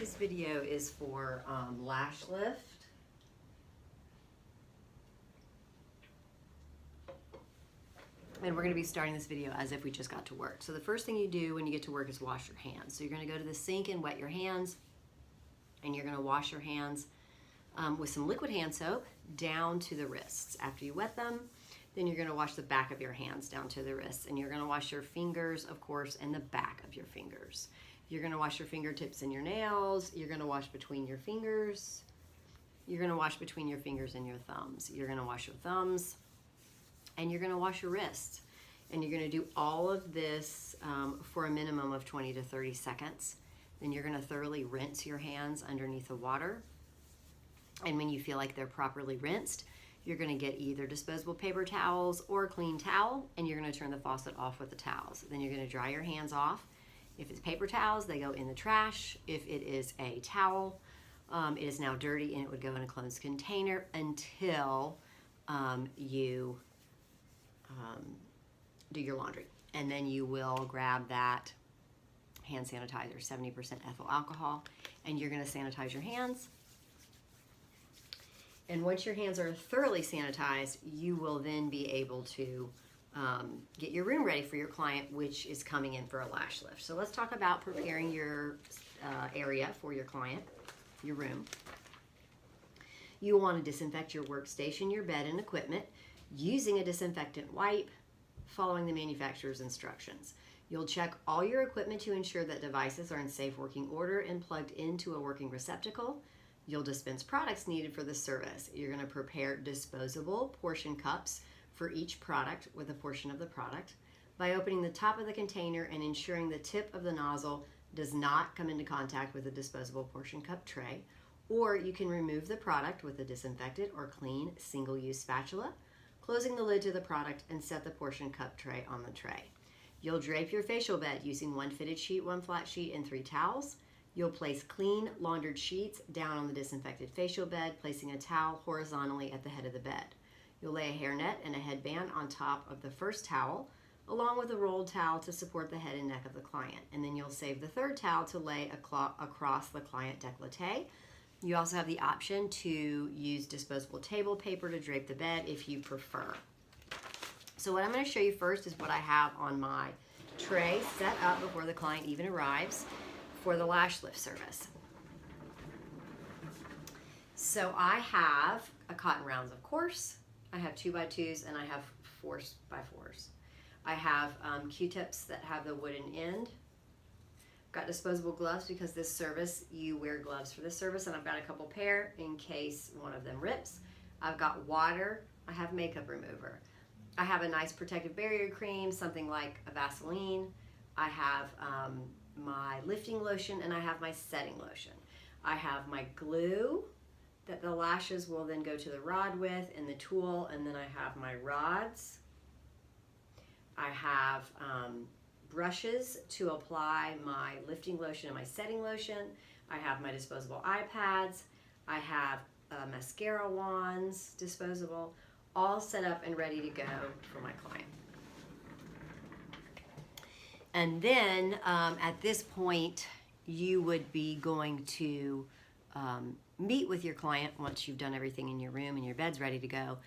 This video is for lash lift. And we're going to be starting this video as if we just got to work. So the first thing you do when you get to work is wash your hands. So you're going to go to the sink and wet your hands, and you're going to wash your hands with some liquid hand soap down to the wrists. After you wet them, then you're going to wash the back of your hands down to the wrists, and you're going to wash your fingers, of course, and the back of your fingers. You're going to wash your fingertips and your nails. You're going to wash between your fingers. You're going to wash between your fingers and your thumbs. You're going to wash your thumbs, and you're going to wash your wrists. And you're going to do all of this for a minimum of 20 to 30 seconds. Then you're going to thoroughly rinse your hands underneath the water. And when you feel like they're properly rinsed, you're going to get either disposable paper towels or a clean towel, and you're going to turn the faucet off with the towels. Then you're going to dry your hands off. If it's paper towels, they go in the trash. If it is a towel, it is now dirty and it would go in a closed container until you do your laundry. And then you will grab that hand sanitizer, 70% ethyl alcohol, and you're going to sanitize your hands. And once your hands are thoroughly sanitized, you will then be able to get your room ready for your client, which is coming in for a lash lift. So let's talk about preparing your area for your client, your room. You want to disinfect your workstation, your bed, and equipment using a disinfectant wipe, following the manufacturer's instructions. You'll check all your equipment to ensure that devices are in safe working order and plugged into a working receptacle. You'll dispense products needed for the service. You're going to prepare disposable portion cups for each product with a portion of the product by opening the top of the container and ensuring the tip of the nozzle does not come into contact with the disposable portion cup tray. Or you can remove the product with a disinfected or clean single-use spatula, closing the lid to the product, and set the portion cup tray on the tray. You'll drape your facial bed using one fitted sheet, one flat sheet, and 3 towels. You'll place clean, laundered sheets down on the disinfected facial bed, placing a towel horizontally at the head of the bed. You'll lay a hairnet and a headband on top of the first towel, along with a rolled towel to support the head and neck of the client. And then you'll save the third towel to lay across the client décolleté. You also have the option to use disposable table paper to drape the bed if you prefer. So what I'm going to show you first is what I have on my tray set up before the client even arrives for the lash lift service. So I have a cotton rounds, of course. I have 2x2s and I have 4x4s. I have Q-tips that have the wooden end. Got disposable gloves because this service, you wear gloves for this service, and I've got a couple pair in case one of them rips. I've got water. I have makeup remover. I have a nice protective barrier cream, something like a Vaseline. I have my lifting lotion, and I have my setting lotion. I have my glue that the lashes will then go to the rod with, and the tool, and then I have my rods. I have brushes to apply my lifting lotion and my setting lotion. I have my disposable eye pads. I have mascara wands, disposable, all set up and ready to go for my client. And then at this point, you would be going to meet with your client once you've done everything in your room and your bed's ready to go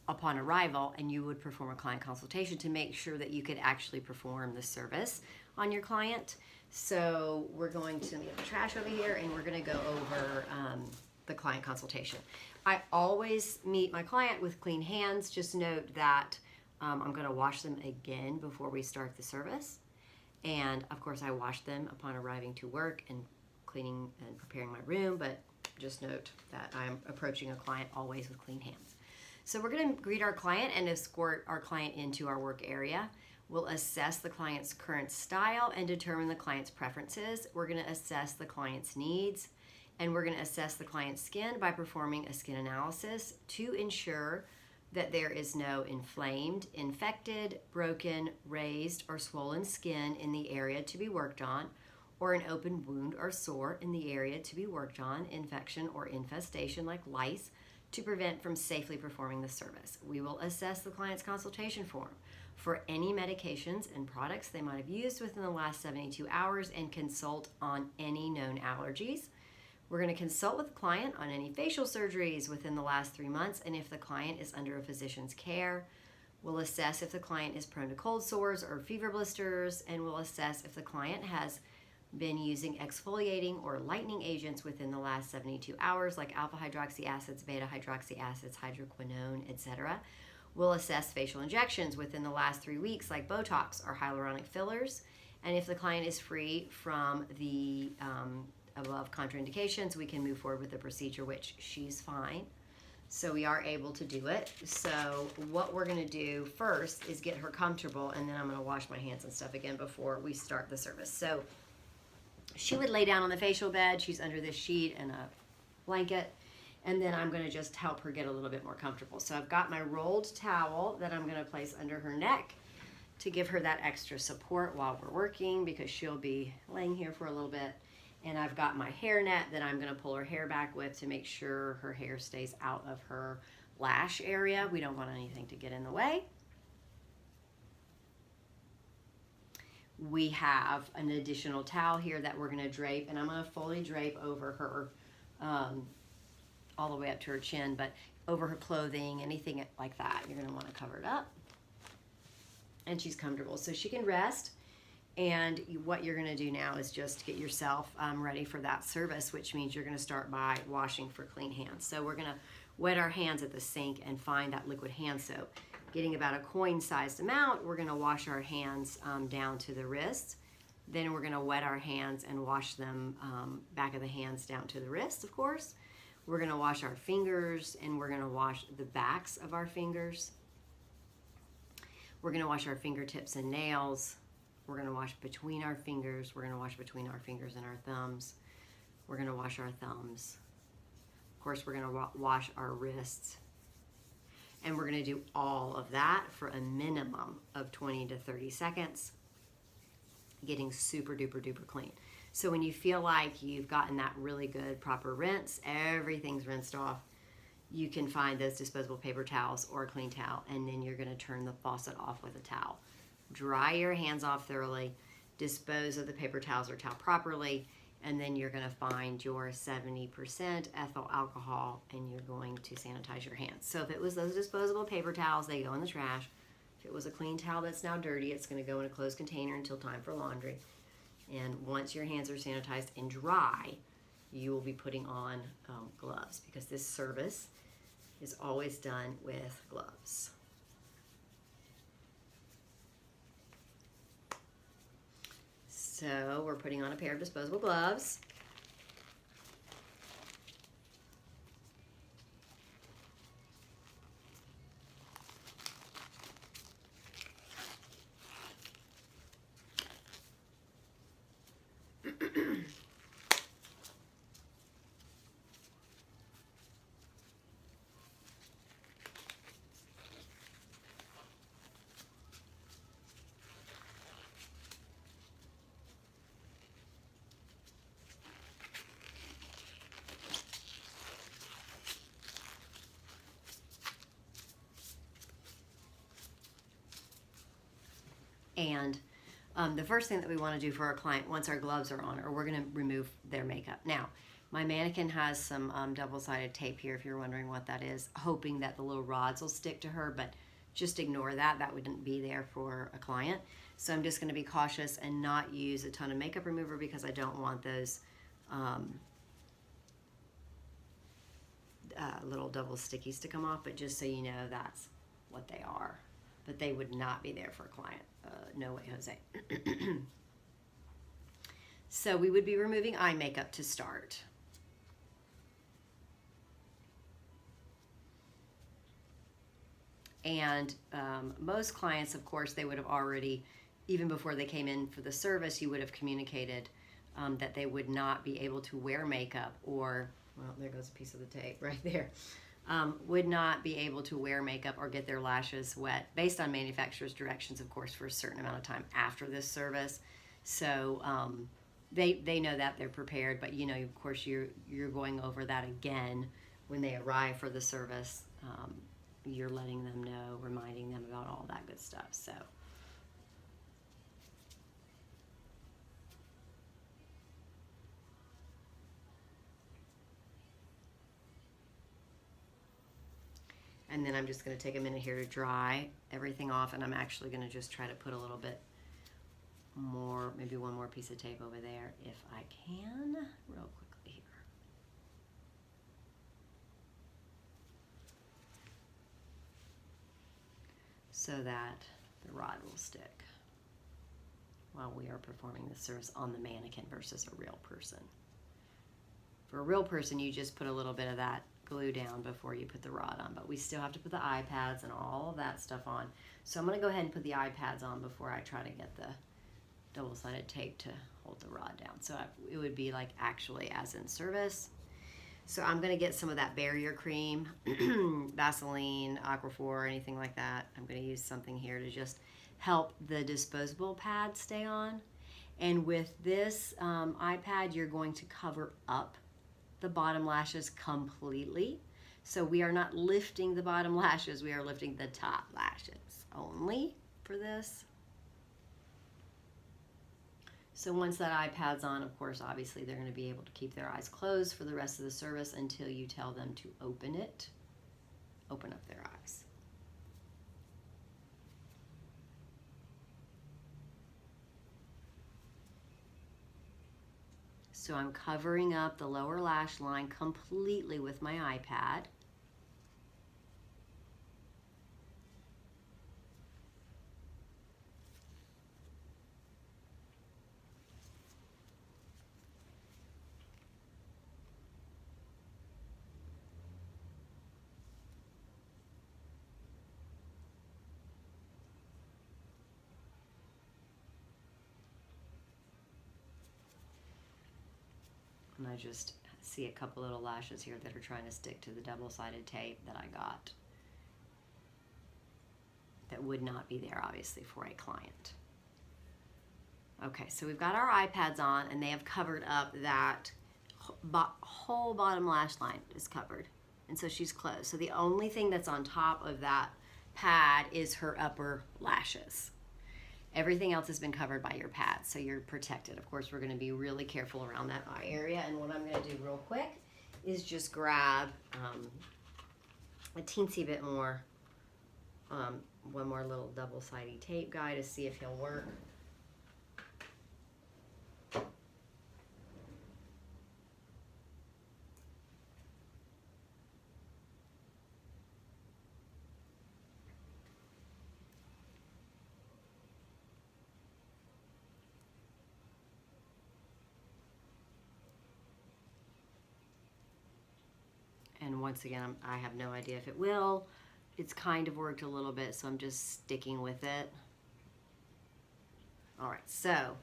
upon arrival, and you would perform a client consultation to make sure that you could actually perform the service on your client. So we're going to get the trash over here, and we're going to go over the client consultation. I always meet my client with clean hands. Just note that I'm going to wash them again before we start the service. And of course I wash them upon arriving to work and cleaning and preparing my room, but just note that I'm approaching a client always with clean hands. So we're going to greet our client and escort our client into our work area. We'll assess the client's current style and determine the client's preferences. We're going to assess the client's needs, and we're going to assess the client's skin by performing a skin analysis to ensure that there is no inflamed, infected, broken, raised, or swollen skin in the area to be worked on, or an open wound or sore in the area to be worked on, infection or infestation like lice, to prevent from safely performing the service. We will assess the client's consultation form, for any medications and products they might have used within the last 72 hours and consult on any known allergies. We're going to consult with the client on any facial surgeries within the last 3 months, and if the client is under a physician's care. We'll assess if the client is prone to cold sores or fever blisters, and we'll assess if the client has been using exfoliating or lightening agents within the last 72 hours, like alpha hydroxy acids, beta hydroxy acids, hydroquinone, etc. We'll assess facial injections within the last 3 weeks, like Botox or hyaluronic fillers. And if the client is free from the above contraindications, we can move forward with the procedure, which she's fine. So we are able to do it. So what we're going to do first is get her comfortable, and then I'm going to wash my hands and stuff again before we start the service. So she would lay down on the facial bed. She's under this sheet and a blanket. And then I'm going to just help her get a little bit more comfortable. So I've got my rolled towel that I'm going to place under her neck to give her that extra support while we're working, because she'll be laying here for a little bit. And I've got my hair net that I'm going to pull her hair back with to make sure her hair stays out of her lash area. We don't want anything to get in the way. We have an additional towel here that we're going to drape, and I'm going to fully drape over her all the way up to her chin, but over her clothing, anything like that, you're going to want to cover it up. And she's comfortable, so she can rest. And what you're going to do now is just get yourself ready for that service, which means you're going to start by washing for clean hands. So we're going to wet our hands at the sink and find that liquid hand soap. Getting about a coin-sized amount, we're going to wash our hands down to the wrists. Then we're going to wet our hands and wash them back of the hands down to the wrists, of course. We're going to wash our fingers, and we're going to wash the backs of our fingers. We're going to wash our fingertips and nails. We're going to wash between our fingers. We're going to wash between our fingers and our thumbs. We're going to wash our thumbs. Of course, we're going to wash our wrists. And we're going to do all of that for a minimum of 20 to 30 seconds, getting super duper duper clean. So when you feel like you've gotten that really good proper rinse, everything's rinsed off, you can find those disposable paper towels or a clean towel, and then you're going to turn the faucet off with a towel. Dry your hands off thoroughly, dispose of the paper towels or towel properly, and then you're going to find your 70% ethyl alcohol, and you're going to sanitize your hands. So if it was those disposable paper towels, they go in the trash. If it was a clean towel that's now dirty, it's going to go in a closed container until time for laundry. And once your hands are sanitized and dry, you will be putting on gloves, because this service is always done with gloves. So we're putting on a pair of disposable gloves. And the first thing that we want to do for our client once our gloves are on, or we're going to remove their makeup. Now, my mannequin has some double-sided tape here, if you're wondering what that is, hoping that the little rods will stick to her, but just ignore that. That wouldn't be there for a client. So I'm just going to be cautious and not use a ton of makeup remover, because I don't want those little double stickies to come off, but just so you know, that's what they are. But they would not be there for a client. No way, Jose. So we would be removing eye makeup to start. And most clients, of course, they would have already, even before they came in for the service, you would have communicated that they would not be able to wear makeup, or, well, there goes a piece of the tape right there. Would not be able to wear makeup or get their lashes wet, based on manufacturer's directions, of course, for a certain amount of time after this service. So they know that, they're prepared, but you know, of course, you're going over that again when they arrive for the service. you're letting them know, reminding them about all that good stuff. So. And then I'm just going to take a minute here to dry everything off, and I'm actually going to just try to put a little bit more, maybe one more piece of tape over there if I can, real quickly here. So that the rod will stick while we are performing the service on the mannequin versus a real person. For a real person, you just put a little bit of that glue down before you put the rod on, but we still have to put the eye pads and all of that stuff on. So I'm going to go ahead and put the eye pads on before I try to get the double-sided tape to hold the rod down. So it would be like actually as in service. So I'm going to get some of that barrier cream, Vaseline, Aquaphor, anything like that. I'm going to use something here to just help the disposable pad stay on. And with this eye pad, you're going to cover up the bottom lashes completely. So we are not lifting the bottom lashes, we are lifting the top lashes only for this. So once that eye pad's on, of course, obviously they're going to be able to keep their eyes closed for the rest of the service until you tell them to open up their eyes. So I'm covering up the lower lash line completely with my eye pad. And I just see a couple little lashes here that are trying to stick to the double-sided tape that I got. That would not be there, obviously, for a client. Okay, so we've got our eye pads on, and they have covered up that whole bottom lash line is covered. And so she's closed. So the only thing that's on top of that pad is her upper lashes. Everything else has been covered by your pads, so you're protected. Of course, we're going to be really careful around that eye area. And what I'm going to do real quick is just grab a teensy bit more, one more little double-sided tape guy to see if he'll work. And once again, I have no idea if it will. It's kind of worked a little bit, so I'm just sticking with it. All right, so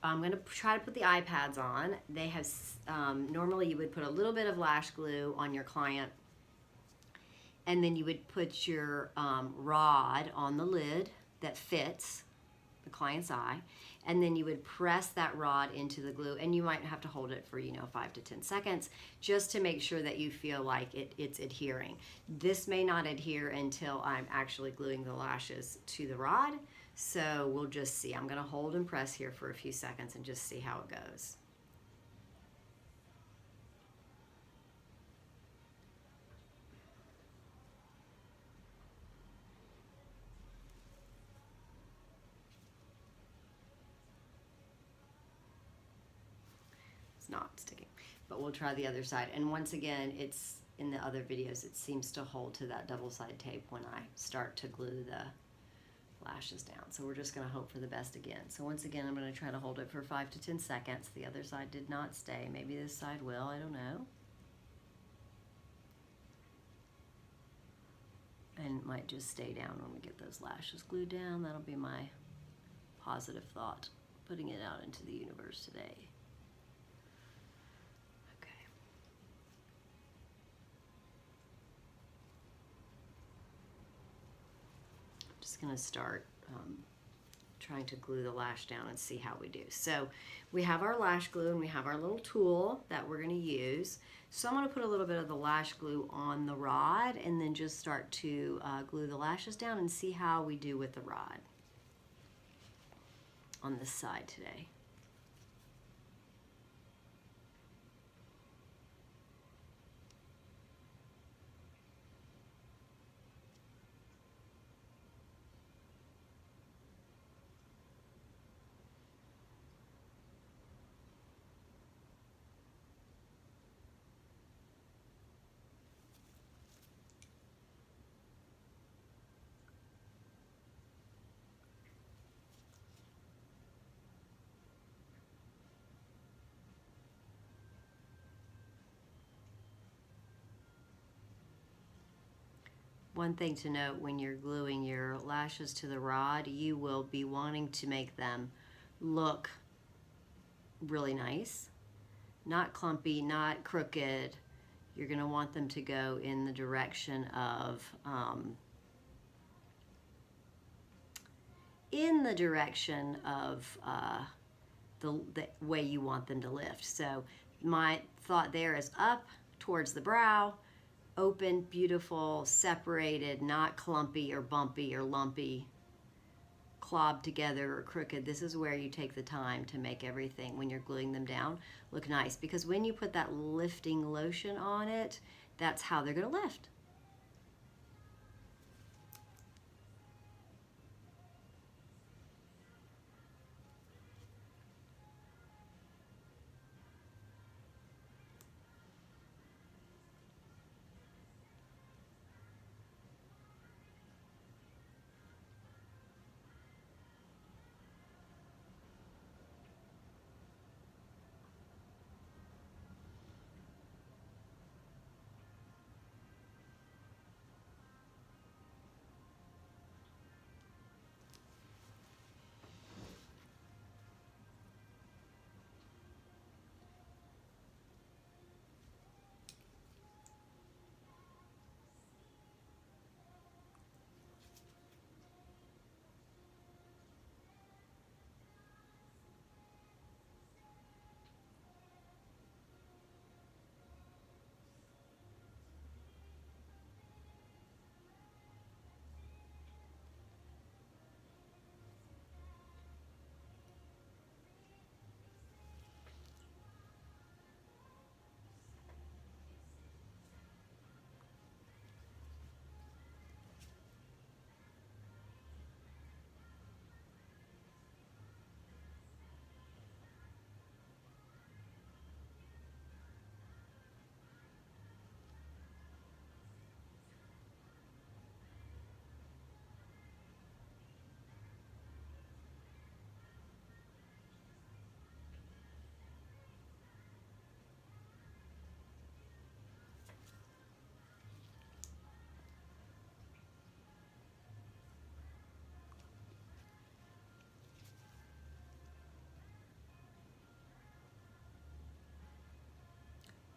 I'm going to try to put the eye pads on. They have, normally you would put a little bit of lash glue on your client, and then you would put your rod on the lid that fits the client's eye, and then you would press that rod into the glue, and you might have to hold it for 5 to 10 seconds just to make sure that you feel like it's adhering. This may not adhere until I'm actually gluing the lashes to the rod, so we'll just see. I'm going to hold and press here for a few seconds and just see how it goes. Not sticking, but we'll try the other side. And once again, it's in the other videos, it seems to hold to that double-sided tape when I start to glue the lashes down. So we're just going to hope for the best again. So once again, I'm going to try to hold it for 5 to 10 seconds. The other side did not stay. Maybe this side will, I don't know. And it might just stay down when we get those lashes glued down. That'll be my positive thought, putting it out into the universe today. Going to start trying to glue the lash down and see how we do. So we have our lash glue and we have our little tool that we're going to use. So I'm going to put a little bit of the lash glue on the rod and then just start to glue the lashes down and see how we do with the rod on this side today. One thing to note, when you're gluing your lashes to the rod, you will be wanting to make them look really nice, not clumpy, not crooked. You're going to want them to go in the direction of the way you want them to lift. So my thought there is up towards the brow, open, beautiful, separated, not clumpy or bumpy or lumpy, clobbed together or crooked. This is where you take the time to make everything, when you're gluing them down, look nice. Because when you put that lifting lotion on it, that's how they're going to lift.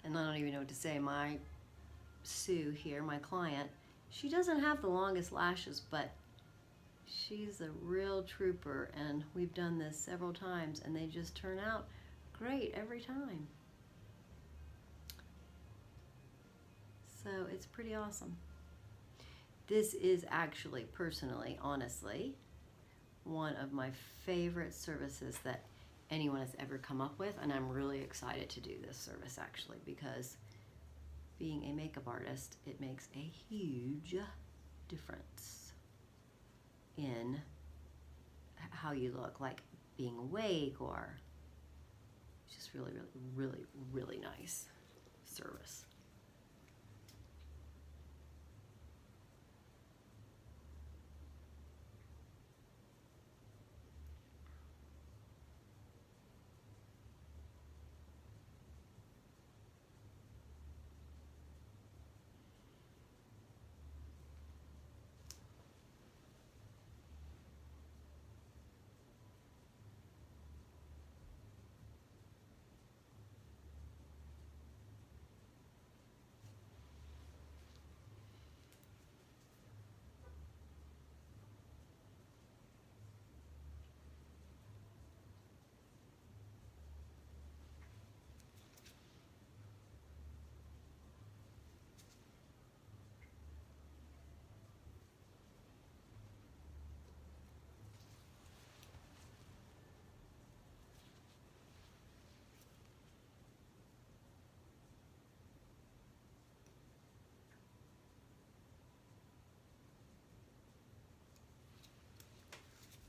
And I don't even know what to say. My Sue here, my client, she doesn't have the longest lashes, but she's a real trooper, and we've done this several times and they just turn out great every time. So it's pretty awesome. This is actually, personally, honestly, one of my favorite services that anyone has ever come up with, and I'm really excited to do this service actually, because being a makeup artist, it makes a huge difference in how you look, like being awake, or just really, really, really, really nice service.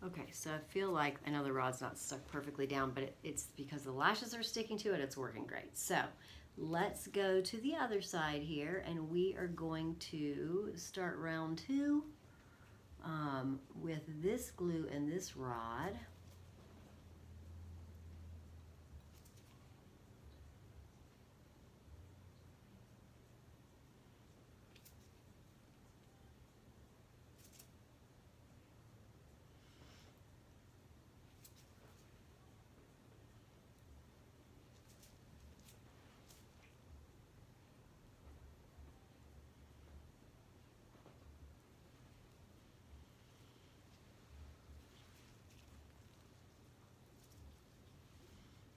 Okay, so I feel like, I know the rod's not stuck perfectly down, but it's because the lashes are sticking to it, it's working great. So let's go to the other side here, and we are going to start round 2 with this glue and this rod.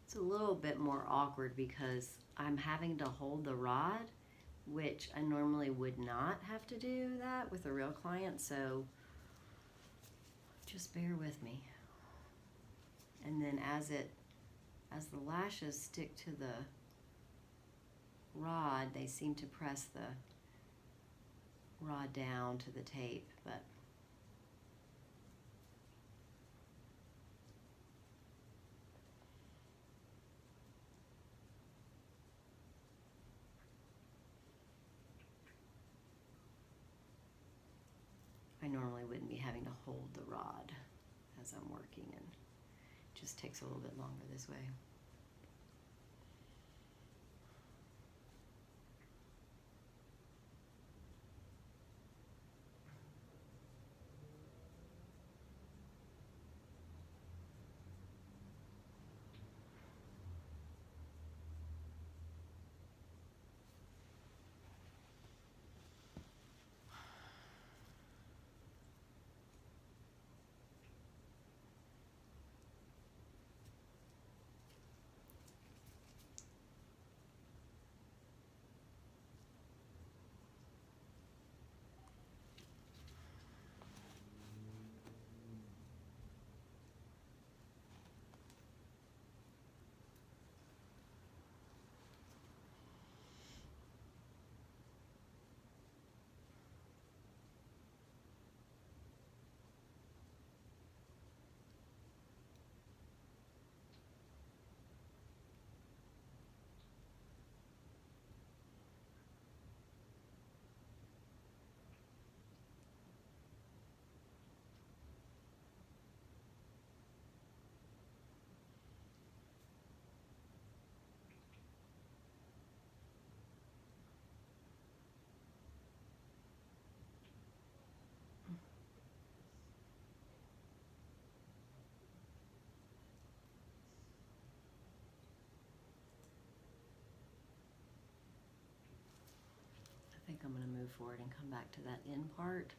It's a little bit more awkward because I'm having to hold the rod, which I normally would not have to do that with a real client, so just bear with me. And then as the lashes stick to the rod, they seem to press the rod down to the tape, but I normally wouldn't be having to hold the rod as I'm working, and it just takes a little bit longer this way. I think I'm going to move forward and come back to that end part.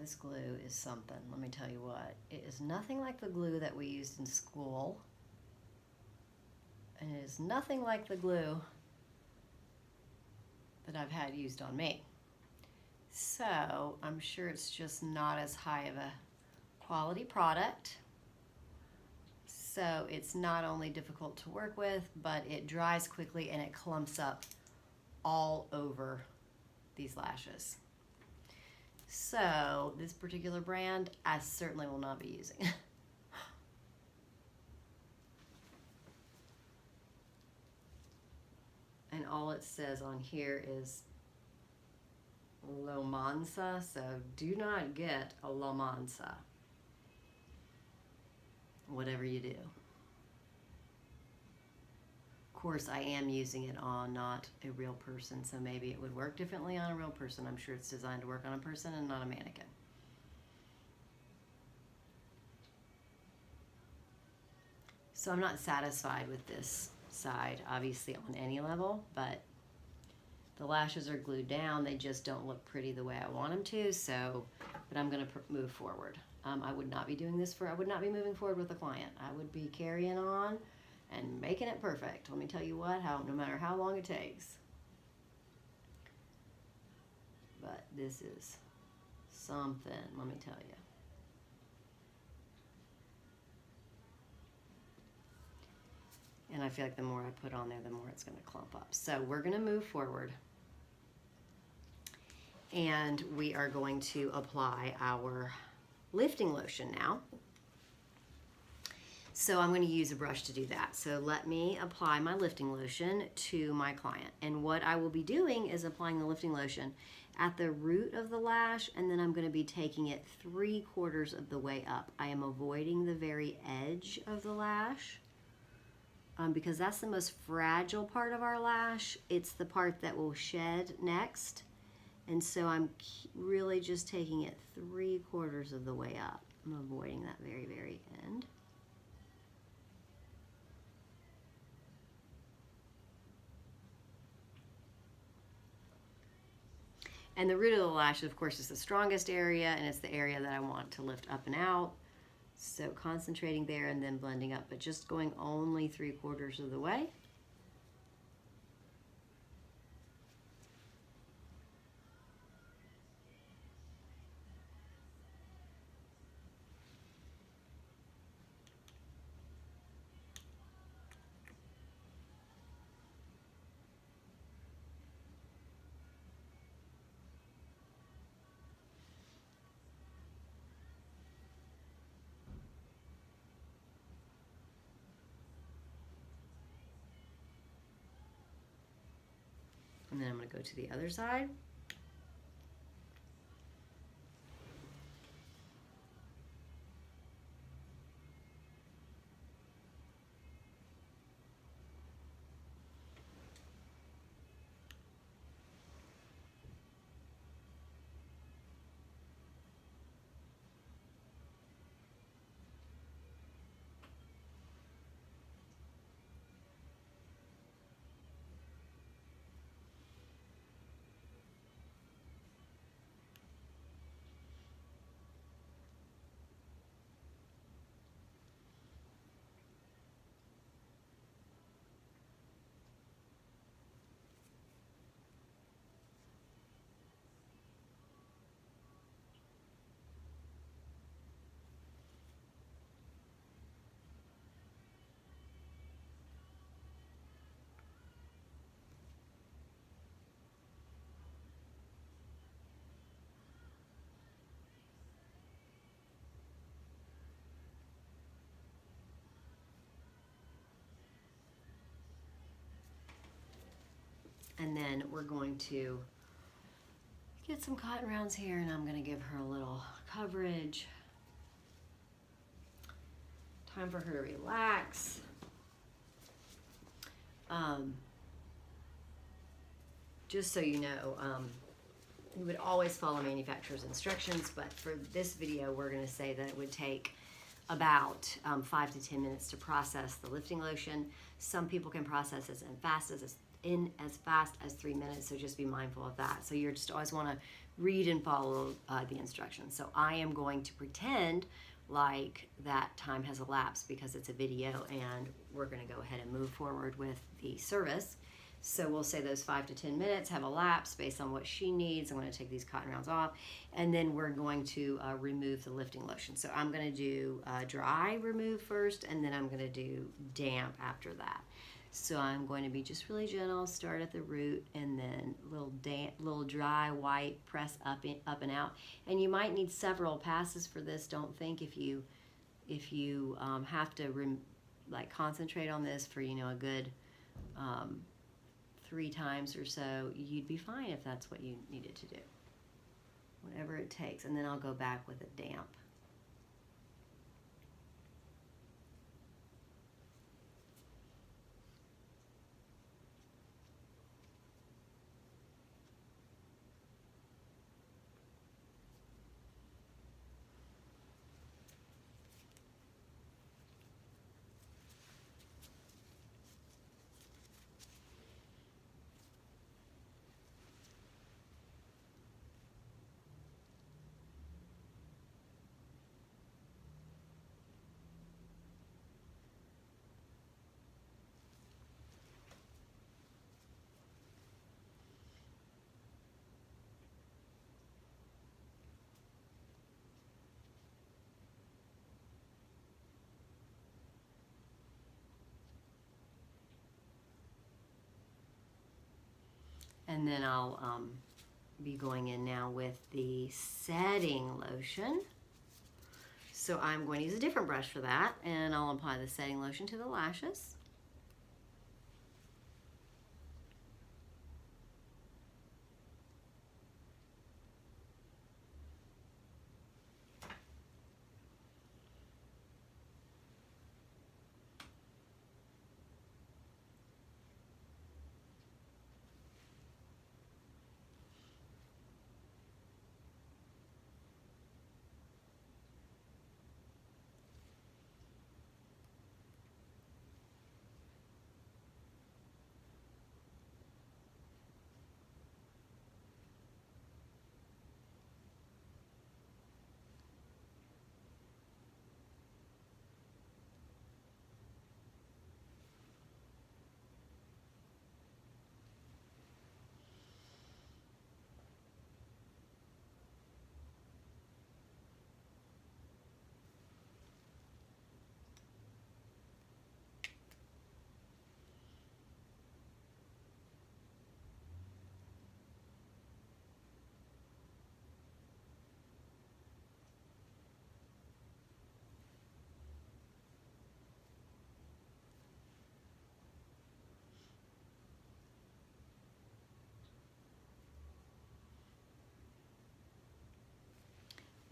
this glue is something. Let me tell you what. It is nothing like the glue that we used in school. And it is nothing like the glue that I've had used on me. So I'm sure it's just not as high of a quality product. So it's not only difficult to work with, but it dries quickly and it clumps up all over these lashes. So this particular brand, I certainly will not be using. And all it says on here is Lomansa, so do not get a Lomansa, whatever you do. Of course, I am using it on not a real person, so maybe it would work differently on a real person. I'm sure it's designed to work on a person and not a mannequin. So I'm not satisfied with this side, obviously, on any level, but the lashes are glued down. They just don't look pretty the way I want them to, so, but I'm gonna move forward. I would not be doing this I would not be moving forward with a client. I would be carrying on and making it perfect. Let me tell you what, no matter how long it takes. But this is something, let me tell you. And I feel like the more I put on there, the more it's going to clump up. So we're going to move forward. And we are going to apply our lifting lotion now. So I'm going to use a brush to do that. So let me apply my lifting lotion to my client. And what I will be doing is applying the lifting lotion at the root of the lash, and then I'm going to be taking it 3/4 of the way up. I am avoiding the very edge of the lash. Because that's the most fragile part of our lash. It's the part that will shed next. And so I'm really just taking it 3/4 of the way up. I'm avoiding that very, very end. And the root of the lash, of course, is the strongest area, and it's the area that I want to lift up and out. So concentrating there and then blending up, but just going only 3/4 of the way. And then I'm going to go to the other side. And then we're going to get some cotton rounds here, and I'm going to give her a little coverage. Time for her to relax. Just so you know, you would always follow manufacturer's instructions, but for this video, we're going to say that it would take about 5 to 10 minutes to process the lifting lotion. Some people can process as fast as in as fast as 3 minutes, so just be mindful of that. So you just always want to read and follow the instructions. So I am going to pretend like that time has elapsed because it's a video, and we're going to go ahead and move forward with the service. So we'll say those 5 to 10 minutes have elapsed based on what she needs. I'm going to take these cotton rounds off, and then we're going to remove the lifting lotion. So I'm going to do dry remove first, and then I'm going to do damp after that. So I'm going to be just really gentle, start at the root, and then little dry white press up and out. And you might need several passes for this. Don't think if you have to concentrate on this for a good 3 times or so, you'd be fine if that's what you needed to do. Whatever it takes. And then I'll go back with a damp. And then I'll be going in now with the setting lotion. So I'm going to use a different brush for that, and I'll apply the setting lotion to the lashes.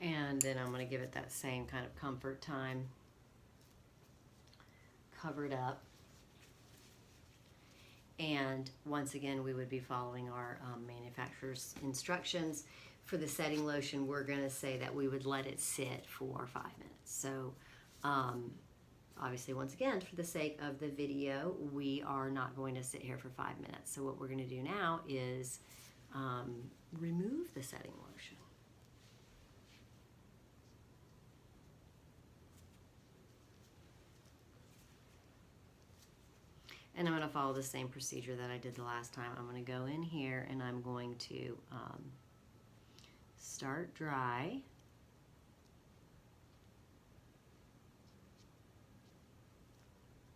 And then I'm going to give it that same kind of comfort time, covered up. And once again, we would be following our manufacturer's instructions. For the setting lotion, we're going to say that we would let it sit for 5 minutes. So obviously, once again, for the sake of the video, we are not going to sit here for 5 minutes. So what we're going to do now is remove the setting lotion. And I'm going to follow the same procedure that I did the last time. I'm going to go in here and I'm going to start dry.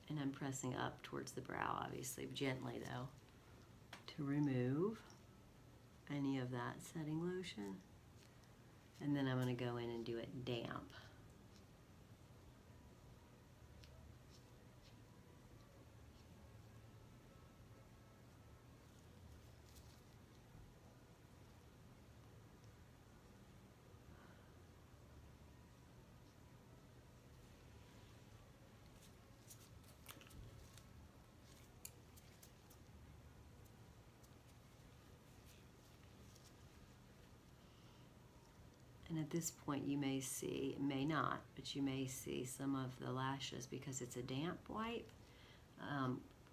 And I'm pressing up towards the brow, obviously, gently though, to remove any of that setting lotion. And then I'm going to go in and do it damp. And at this point you may see, may not, but you may see some of the lashes, because it's a damp wipe,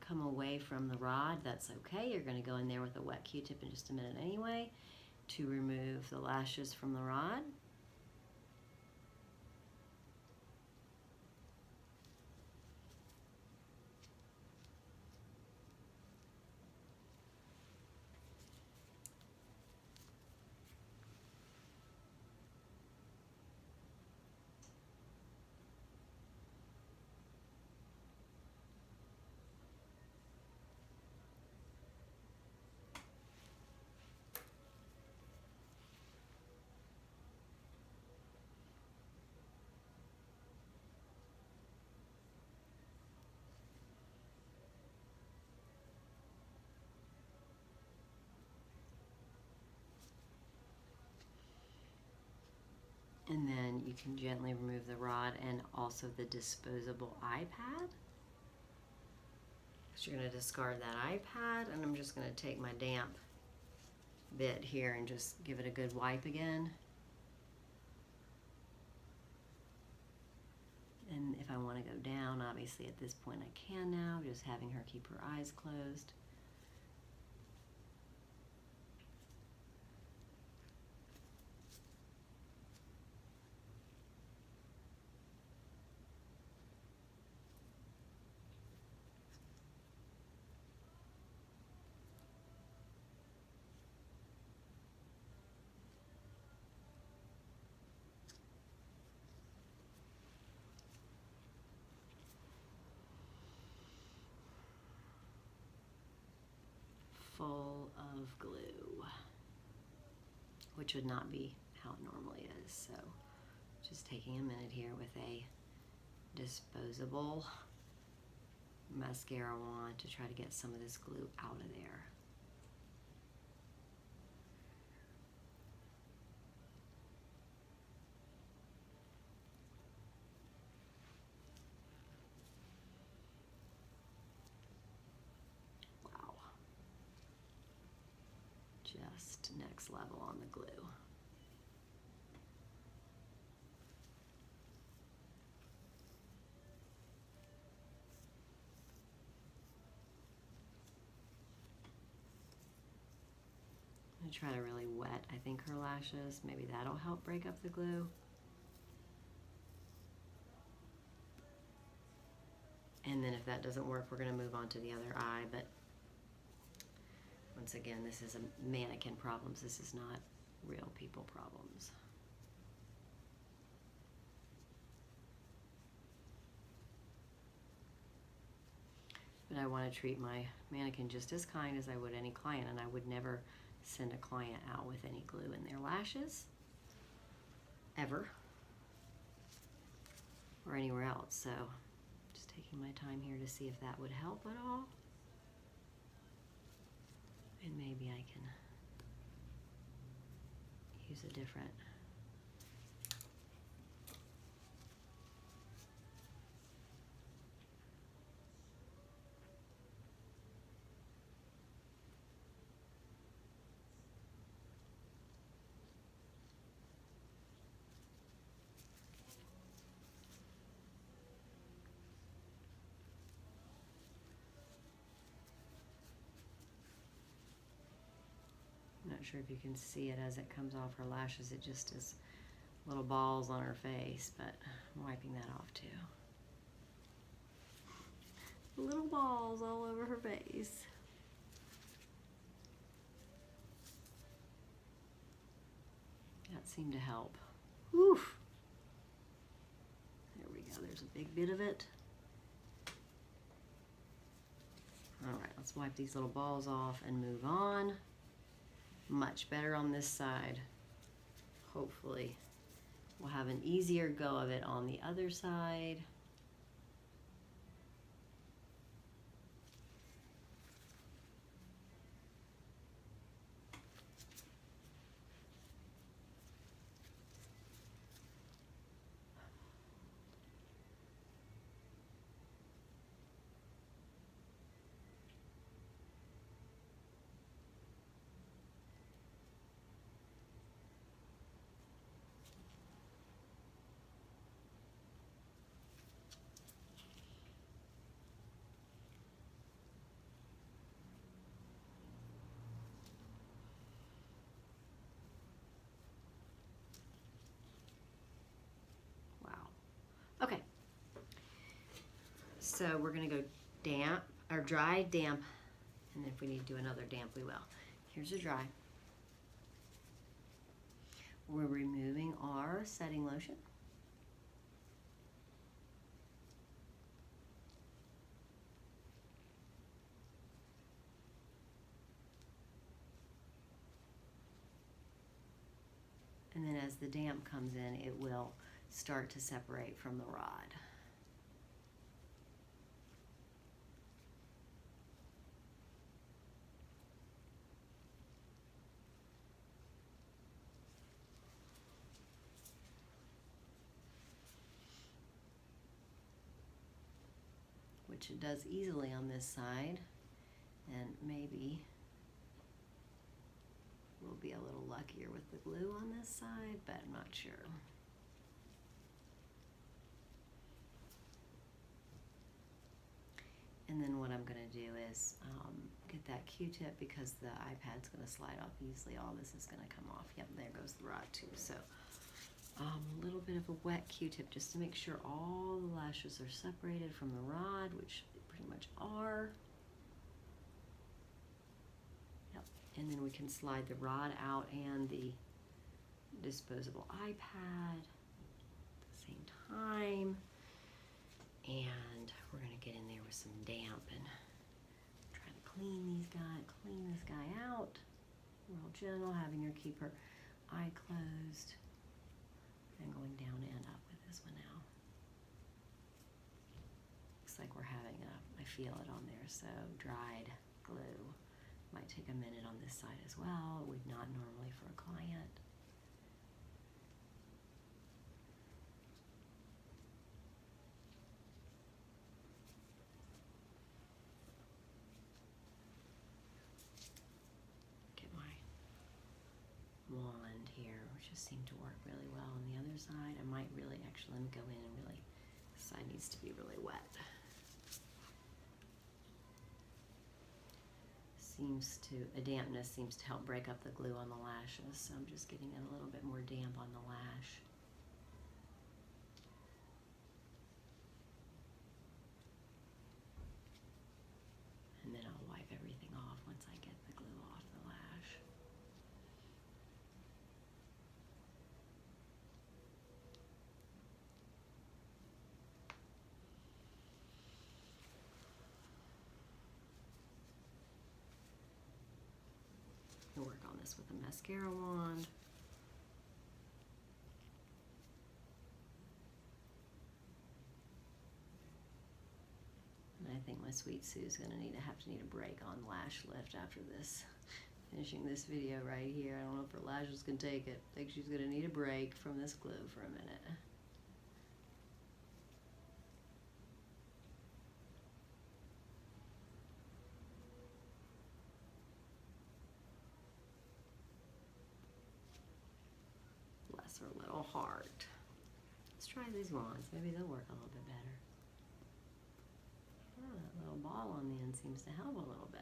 come away from the rod, that's okay. You're going to go in there with a wet Q-tip in just a minute anyway to remove the lashes from the rod. And then you can gently remove the rod and also the disposable iPad. So you're going to discard that iPad, and I'm just going to take my damp bit here and just give it a good wipe again. And if I want to go down, obviously at this point I can now, just having her keep her eyes closed. Full of glue, which would not be how it normally is. So just taking a minute here with a disposable mascara wand to try to get some of this glue out of there. Just next level on the glue. I'm going to try to really wet, I think, her lashes. Maybe that'll help break up the glue. And then if that doesn't work, we're going to move on to the other eye. But once again, this is a mannequin problems. This is not real people problems. But I want to treat my mannequin just as kind as I would any client, and I would never send a client out with any glue in their lashes, ever, or anywhere else. So just taking my time here to see if that would help at all. And maybe I can use a different not sure if you can see it as it comes off her lashes. It just is little balls on her face, but I'm wiping that off too. Little balls all over her face. That seemed to help. Whew. There we go. There's a big bit of it. All right, let's wipe these little balls off and move on. Much better on this side. Hopefully we'll have an easier go of it on the other side. So we're gonna go damp, or dry, damp, and if we need to do another damp, we will. Here's a dry. We're removing our setting lotion. And then as the damp comes in, it will start to separate from the rod. Which it does easily on this side, and maybe we'll be a little luckier with the glue on this side, but I'm not sure. And then what I'm going to do is get that Q-tip, because the iPad's going to slide off easily. All this is going to come off. Yep, there goes the rod too. So a little bit of a wet Q-tip just to make sure all the lashes are separated from the rod, which they pretty much are. Yep, and then we can slide the rod out and the disposable iPad at the same time. And we're gonna get in there with some damp and try to clean this guy out. Real gentle, having her keep her eye closed. And going down and up with this one now. Looks like we're having I feel it on there, so dried glue. Might take a minute on this side as well. Would not normally for a client. Get my wand here, which just seemed to work really well on the other side. I might really, actually, let me go in and really, this side needs to be really wet. A dampness seems to help break up the glue on the lashes, so I'm just getting it a little bit more damp on the lash. And then I'll wipe everything off once I get the glue off the lash. We'll work on this with a mascara wand. And I think my sweet Sue's gonna have to need a break on lash lift after this. Finishing this video right here. I don't know if her lashes can take it. I think she's gonna need a break from this glue for a minute. Bless her little heart. Let's try these wands. Maybe they'll work a little bit better. Oh, that little ball on the end seems to help a little bit.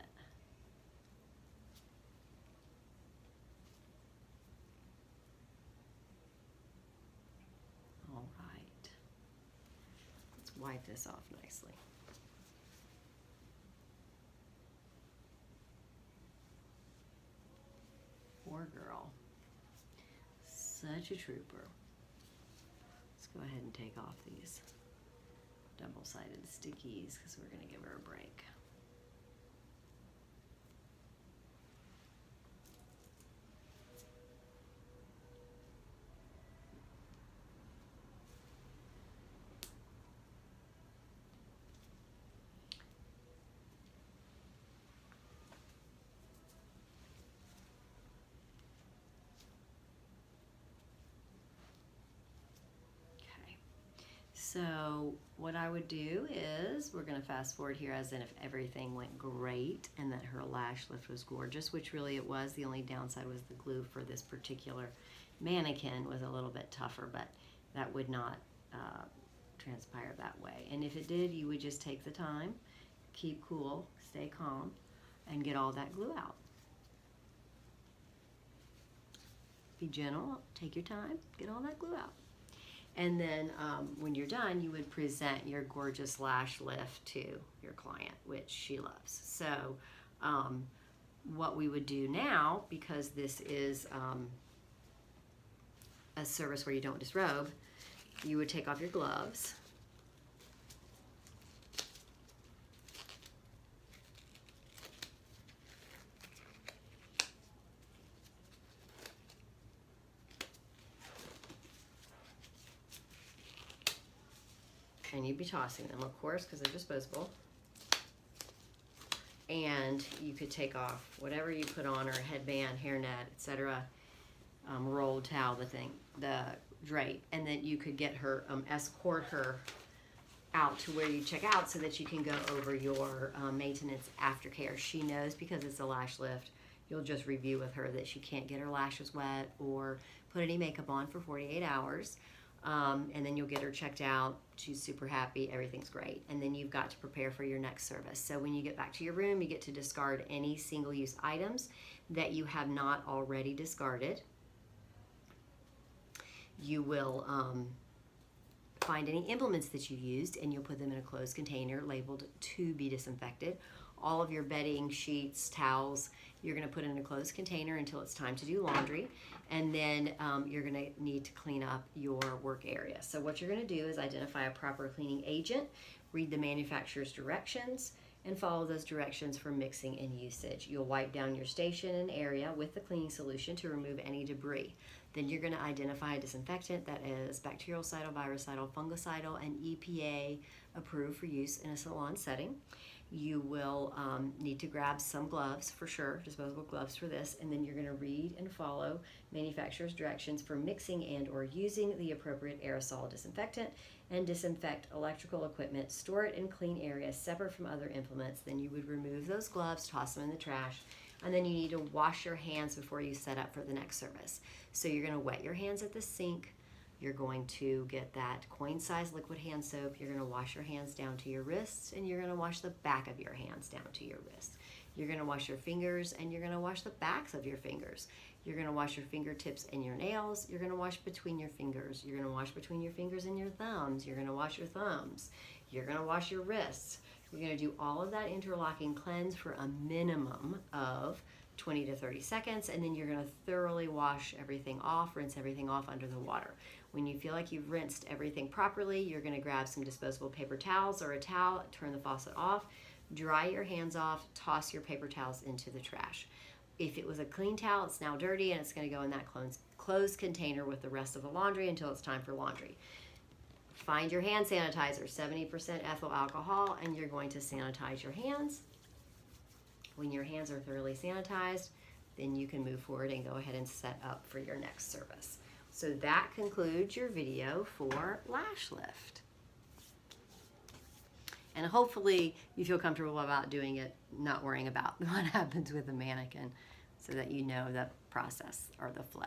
All right. Let's wipe this off nicely. Poor girl. Such a trooper. Let's go ahead and take off these double-sided stickies because we're going to give her a break. So what I would do is, we're going to fast forward here as in if everything went great and that her lash lift was gorgeous, which really it was. The only downside was the glue for this particular mannequin was a little bit tougher, but that would not transpire that way. And if it did, you would just take the time, keep cool, stay calm, and get all that glue out. Be gentle, take your time, get all that glue out. And then when you're done, you would present your gorgeous lash lift to your client, which she loves. So what we would do now, because this is a service where you don't disrobe, you would take off your gloves. And you'd be tossing them, of course, because they're disposable. And you could take off whatever you put on, or a headband, hairnet, etc., rolled towel, the drape, and then you could get her, escort her out to where you check out so that you can go over your maintenance aftercare. She knows, because it's a lash lift, you'll just review with her that she can't get her lashes wet or put any makeup on for 48 hours. And then you'll get her checked out. She's super happy. Everything's great. And then you've got to prepare for your next service. So when you get back to your room, you get to discard any single-use items that you have not already discarded. You will find any implements that you used, and you'll put them in a closed container labeled to be disinfected. All of your bedding, sheets, towels, you're going to put in a closed container until it's time to do laundry. And then you're going to need to clean up your work area. So what you're going to do is identify a proper cleaning agent, read the manufacturer's directions, and follow those directions for mixing and usage. You'll wipe down your station and area with the cleaning solution to remove any debris. Then you're going to identify a disinfectant that is bactericidal, virucidal, fungicidal, and EPA approved for use in a salon setting. You will need to grab some gloves for sure, disposable gloves for this, and then you're going to read and follow manufacturer's directions for mixing and or using the appropriate aerosol disinfectant, and disinfect electrical equipment. Store it in clean areas separate from other implements. Then you would remove those gloves, toss them in the trash, and then you need to wash your hands before you set up for the next service. So you're going to wet your hands at the sink. You're going to get that coin-sized liquid hand soap. You're going to wash your hands down to your wrists, and you're going to wash the back of your hands down to your wrists. You're going to wash your fingers, and you're going to wash the backs of your fingers. You're going to wash your fingertips and your nails. You're going to wash between your fingers. You're going to wash between your fingers and your thumbs. You're going to wash your thumbs. You're going to wash your wrists. You're going to do all of that interlocking cleanse for a minimum of 20 to 30 seconds, and then you're going to thoroughly wash everything off, rinse everything off under the water. When you feel like you've rinsed everything properly, you're going to grab some disposable paper towels or a towel, turn the faucet off, dry your hands off, toss your paper towels into the trash. If it was a clean towel, it's now dirty, and it's going to go in that closed container with the rest of the laundry until it's time for laundry. Find your hand sanitizer, 70% ethyl alcohol, and you're going to sanitize your hands. When your hands are thoroughly sanitized, then you can move forward and go ahead and set up for your next service. So that concludes your video for lash lift. And hopefully you feel comfortable about doing it, not worrying about what happens with the mannequin, so that you know the process or the flow.